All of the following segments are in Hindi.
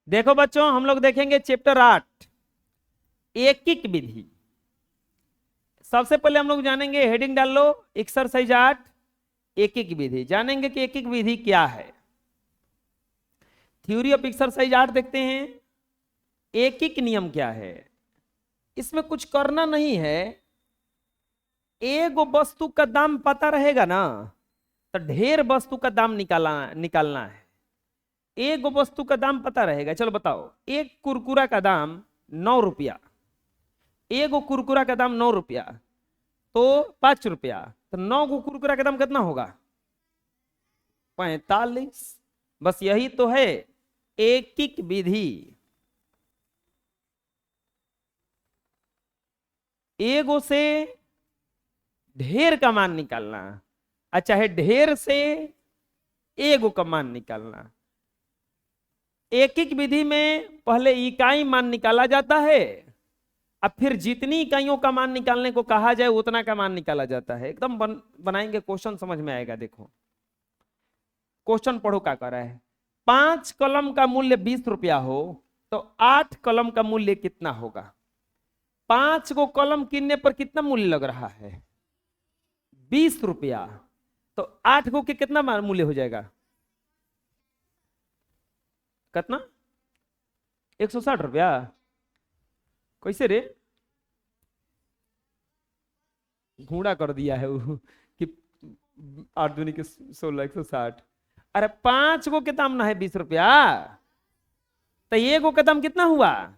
देखो बच्चों, हम लोग देखेंगे चैप्टर 8 एकिक विधि। सबसे पहले हम लोग जानेंगे, हेडिंग डाल लो, एक्सरसाइज 8 एकिक विधि। जानेंगे कि एकिक विधि क्या है। थ्योरी ऑफ एक्सरसाइज 8 देखते हैं। एकिक नियम क्या है। इसमें कुछ करना नहीं है। एक वस्तु का दाम पता रहेगा ना, तो ढेर वस्तु का दाम निकालना है। एक वस्तु का दाम पता रहेगा। चलो बताओ, एक कुरकुरा का दाम 9 रुपया। एक कुरकुरा का दाम 9 रुपया, तो 5 रुपया, तो 9 को कुरकुरा का दाम कितना होगा? 45। बस यही तो है एकिक विधि। एगो से ढेर का मान निकालना, अच्छा है, ढेर से एगो का मान निकालना। एकिक विधि में पहले इकाई मान निकाला जाता है, अब फिर जितनी इकाइयों का मान निकालने को कहा जाए उतना का मान निकाला जाता है। एकदम बनाएंगे, क्वेश्चन समझ में आएगा। देखो क्वेश्चन पढ़ो क्या कर रहा है। 5 कलम का मूल्य 20 रुपया हो तो 8 कलम का मूल्य कितना होगा? 5 को कलम किनने पर कितना मूल्य लग रहा है? 20 रुपया। तो 8 को के कितना मूल्य हो जाएगा? कितना? 160 रुपया। कैसे रे? घूड़ा कर दिया है वो कि 8 दूनी के 16, 160। अरे 5 को के दाम ना है 20 रुपया, तो ये को का दाम कितना हुआ?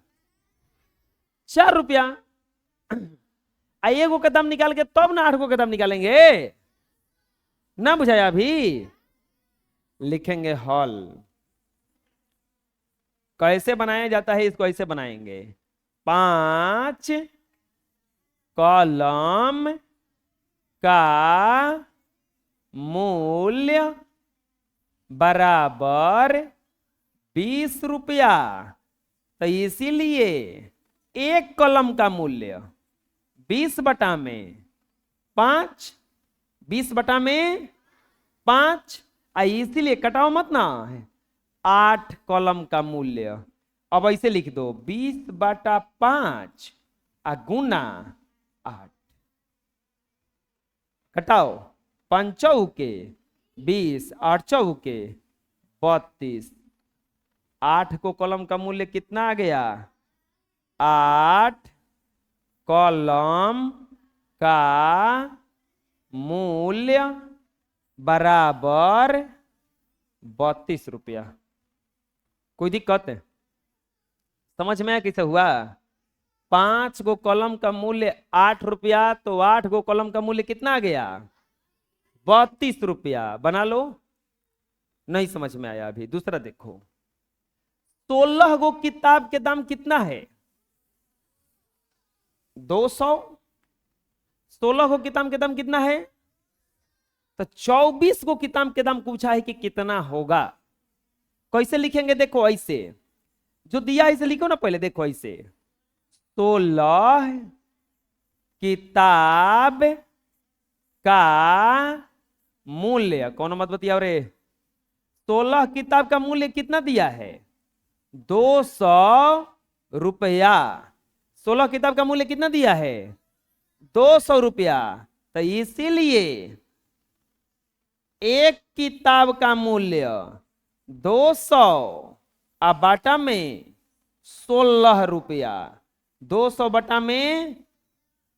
4 रुपया। आइए को का दाम निकाल के तब ना 8 को का दाम निकालेंगे। ना बुझाया अभी? लिखेंगे हॉल। कैसे बनाया जाता है इसको? ऐसे बनाएंगे, 5 कलम का मूल्य बराबर 20 रुपया। तो इसीलिए एक कलम का मूल्य 20/5, 20/5, इसीलिए कटाओ मत ना, 8 कलम का मूल्य। अब ऐसे लिख दो, 20/5 गुना 8। घटाओ, 5 चौके 20, 8 चौके 32। 8 को कलम का मूल्य कितना आ गया? 8 कलम का मूल्य बराबर 32 रुपया। कोई दिक्कत है? समझ में कैसे हुआ? 5 गो कलम का मूल्य 8 रुपया, तो 8 गो कलम का मूल्य कितना आ गया? 32 रुपया। बना लो। नहीं समझ में आया अभी? दूसरा देखो, 16 गो किताब के दाम कितना है? 200। 16 गो किताब के दाम कितना है? तो 24 गो किताब के दाम पूछा है कि कितना होगा। कैसे लिखेंगे? देखो ऐसे, जो दिया इसे लिखो ना पहले। देखो ऐसे, 16 किताब का मूल्य, कौन मत बतिया रे, 16 किताब का मूल्य कितना दिया है? 200 रुपया। 16 किताब का मूल्य कितना दिया है? 200 रुपया। तो इसीलिए एक किताब का मूल्य 200 बाटा में 16 रुपया। 200 बटा में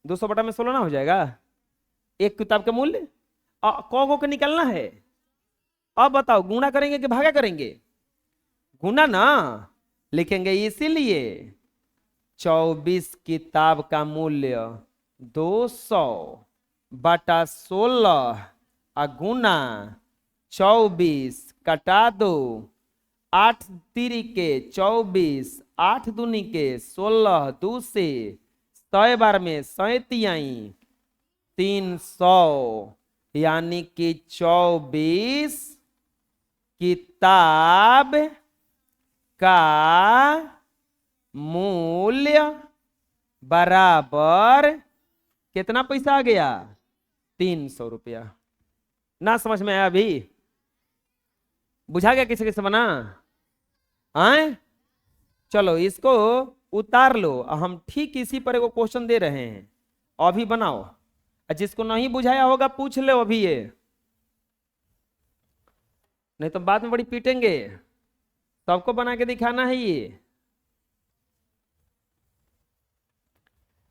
16 ना हो जाएगा एक किताब का मूल्य। कौ को निकालना है? अब बताओ, गुणा करेंगे कि भागा करेंगे? गुना ना। लिखेंगे इसीलिए 24 किताब का मूल्य 200 बटा 16 गुना 24, कटा दो, 8 तिरी के 24, 8 दूनी के 16, 2 से 100 बार में 37, 300, यानी कि 24 किताब का मूल्य बराबर कितना पैसा आ गया? 300 रुपया। ना समझ में आया अभी? बुझा गया कैसे कैसे बना? आए चलो इसको उतार लो, हम ठीक इसी पर एगो क्वेश्चन दे रहे हैं, अभी बनाओ। जिसको नहीं बुझाया होगा पूछ लो अभी ये, नहीं तो बाद में बड़ी पीटेंगे। सबको बना के दिखाना है ये।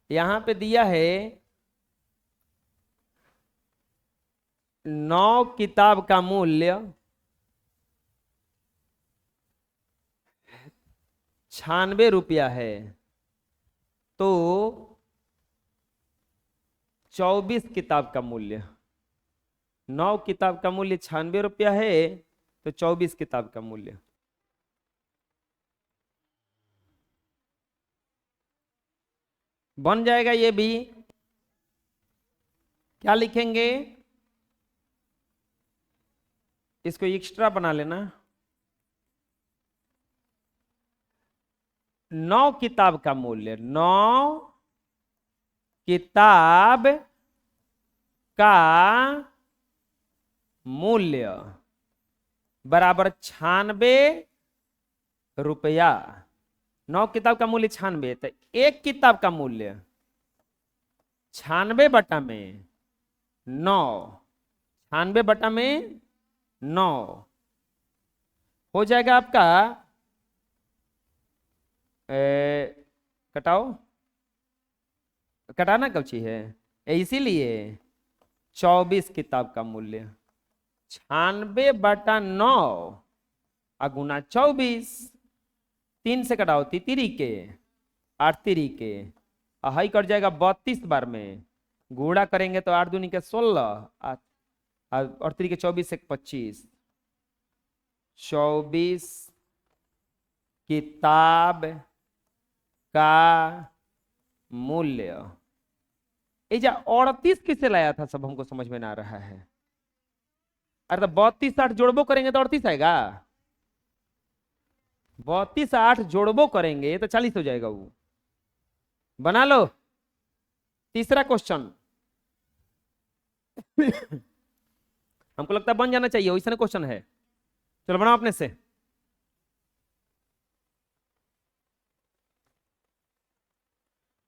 यहां पे दिया है 9 किताब का मूल्य 96 रुपया है, तो 24 किताब का मूल्य, 9 किताब का मूल्य 96 रुपया है, तो 24 किताब का मूल्य। बन जाएगा ये भी। क्या लिखेंगे, इसको एक्स्ट्रा बना लेना। 9 किताब का मूल्य, 9 किताब का मूल्य बराबर 96 रुपया। 9 किताब का मूल्य 96, तो एक किताब का मूल्य 96 बटा में 9, 96 बटा में 9 हो जाएगा आपका, कटाओ, कटाना कब चाहिए, इसीलिए 24 किताब का मूल्य 96 बटा 9 गुना 24, 3 से कटाओ तितिरी के, 8 तिरी के, हाई कट जाएगा 32 बार में, गुणा करेंगे तो 8 दूनी के 16 और 3 के 24 से 25, 24 किताब का मूल्य। ये जा 38 किससे लाया था, सब हमको समझ में ना आ रहा है। अरे तो 32 8 जोड़बो करेंगे तो 38 आएगा, 32 8 जोड़बो करेंगे तो 40 हो जाएगा। वो बना लो। तीसरा क्वेश्चन हमको लगता है बन जाना चाहिए, वैसा क्वेश्चन है। चलो बनाओ अपने से।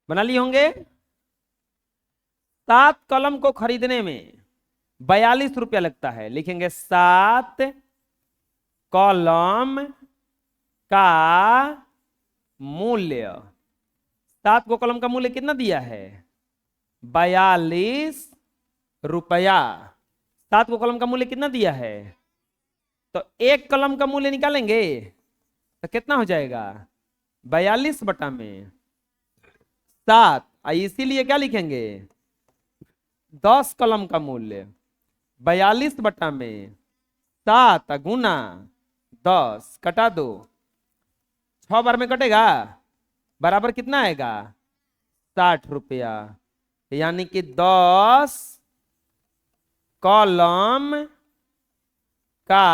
बना लिए होंगे। 7 कलम को खरीदने में 42 रुपया लगता है, लिखेंगे 7 कलम का मूल्य। 7 को कलम का मूल्य कितना दिया है, 42 रुपया। 7 को कलम का मूल्य कितना दिया है, तो एक कलम का मूल्य निकालेंगे तो कितना हो जाएगा, 42 बटा में 7। इसीलिए क्या लिखेंगे, 10 कलम का मूल्य 42 बटा में 7 गुना 10, कटा दो, 6 बार में कटेगा, बराबर कितना आएगा, 60 रुपया। यानी कि 10 कलम का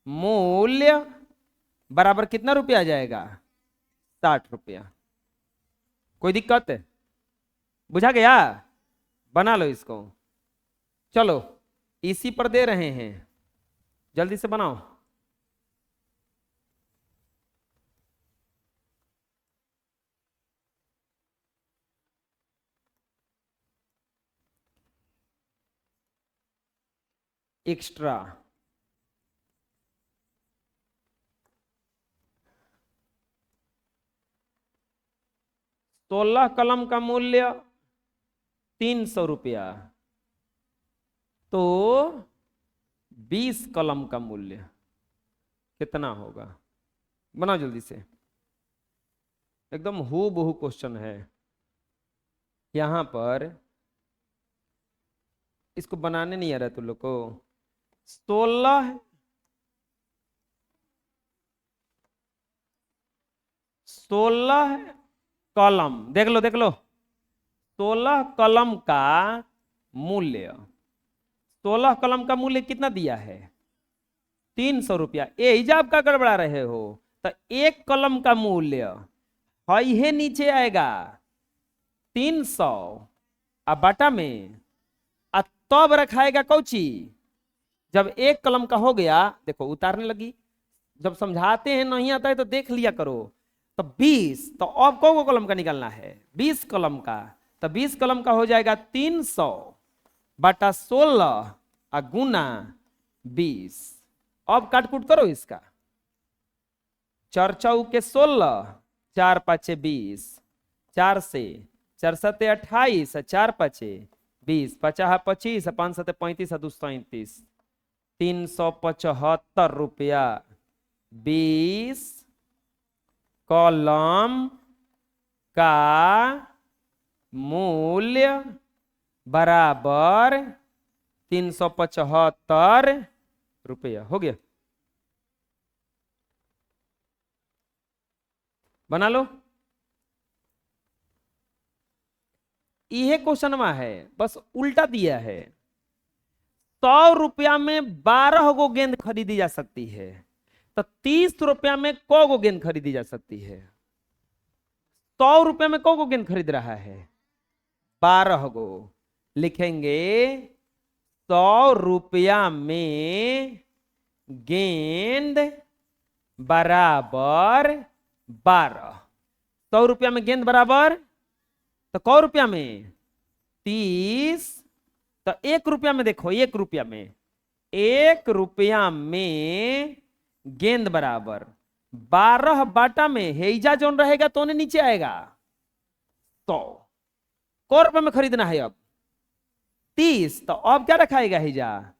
मूल्य बराबर कितना रुपया आ जाएगा, 60 रुपया। कोई दिक्कत है, बुझा गया। बना लो इसको। चलो इसी पर दे रहे हैं, जल्दी से बनाओ। एक्स्ट्रा 16 कलम का मूल्य 300 रुपया, तो 20 कलम का मूल्य कितना होगा। बनाओ जल्दी से, एकदम हूबहू क्वेश्चन है। यहां पर इसको बनाने नहीं आ रहा तुम लोग को। 16 कलम, देख लो देख लो, 16 कलम का मूल्य, 16 कलम का मूल्य कितना दिया है, 300 रुपया। ये हिजाब का गड़बड़ा रहे हो, तो एक कलम का मूल्य है नीचे आएगा 300 बटा में, तब रखाएगा कौची, जब एक कलम का हो गया, देखो उतारने लगी, जब समझाते हैं नहीं आता है तो देख लिया करो। तो 20, तो अब कौ कलम का निकालना है? 20 कलम का। तो 20 कलम का हो जाएगा 300 बटा 16 गुना 20। अब काटकूट करो इसका। 4 चौके 16, 4 पाँचे 20, 4 से 4 सते 28, 4 पाँचे 20, 50 25, 5 सते 35, 2 37, 375 रुपया 20 कलम का मूल्य बराबर 375 रुपया हो गया। बना लो। यह क्वेश्चनवा है, बस उल्टा दिया है। 100 रुपया में 12 गो गेंद खरीदी जा सकती है, तो 30 रुपया में कौ गो गेंद खरीदी जा सकती है? 100 रुपया में कौ गो गेंद खरीद रहा है? 12 गो। लिखेंगे 100 रुपया में गेंद बराबर 12। 100 रुपया में गेंद बराबर, तो कौ रुपया में? 30। तो 1 रुपया में देखो, 1 रुपया में, 1 रुपया में गेंद बराबर 12 बाटा में हेजा जोन रहेगा तो नीचे आएगा 100। कौ रुपये में खरीदना है अब? 30। तो अब क्या रखाएगा हेजा?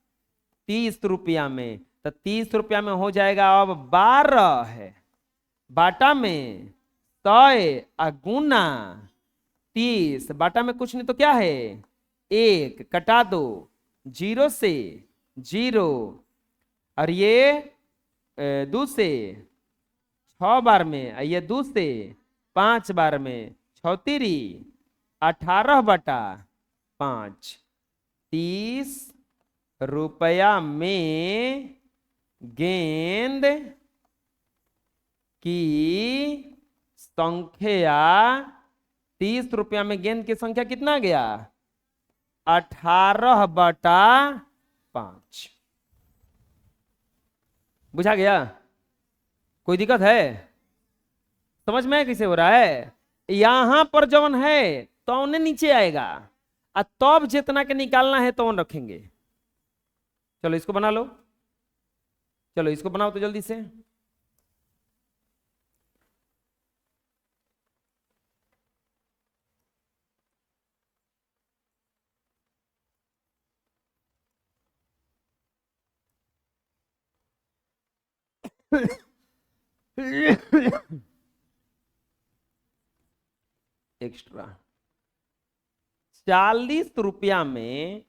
30 रुपया में। तो 30 रुपया में हो जाएगा अब 12 है बाटा में 100 गुना 30। बाटा में कुछ नहीं तो क्या है? 1 कटा दो, 0 से 0, और ये 2 से 6 बार में, ये 2 से 5 बार में, 6 18 बटा 5। 30 रुपया में गेंद की संख्या, 30 रुपया में गेंद की संख्या कितना गया? 18 बटा 5। बुझा गया? कोई दिक्कत है? समझ में कैसे हो रहा है? यहां पर जवन है तो उन्हें नीचे आएगा, और तब जितना के निकालना है तो रखेंगे। चलो इसको बना लो। चलो इसको बनाओ तो जल्दी से। एक्स्ट्रा 40 रुपया में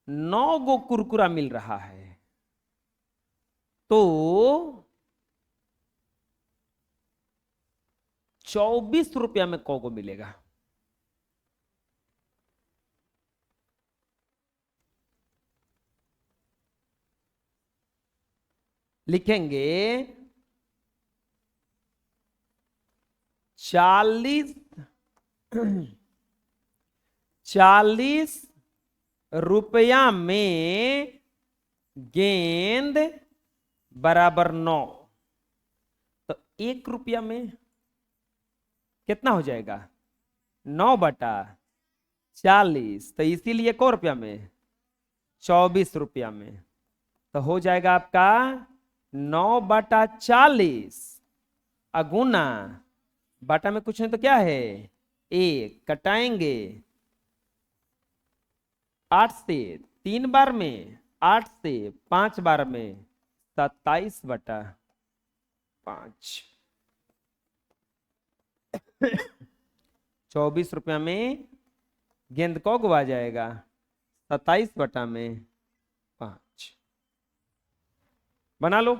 9 गो कुरकुरा मिल रहा है, तो 24 रुपया में कौ को मिलेगा? लिखेंगे 40 रुपया में गेंद बराबर 9। तो 1 रुपया में कितना हो जाएगा? 9 बटा 40। तो इसीलिए कौ रुपया में? 24 रुपया में। तो हो जाएगा आपका 9 बटा 40 अगुना, बाटा में कुछ नहीं तो क्या है? 1 कटाएंगे, 8 से 3 बार में, 8 से 5 बार में, 27 बटा 5। 24 रुपया में गेंद को गुआ जाएगा? 27 बटा में 5। बना लो।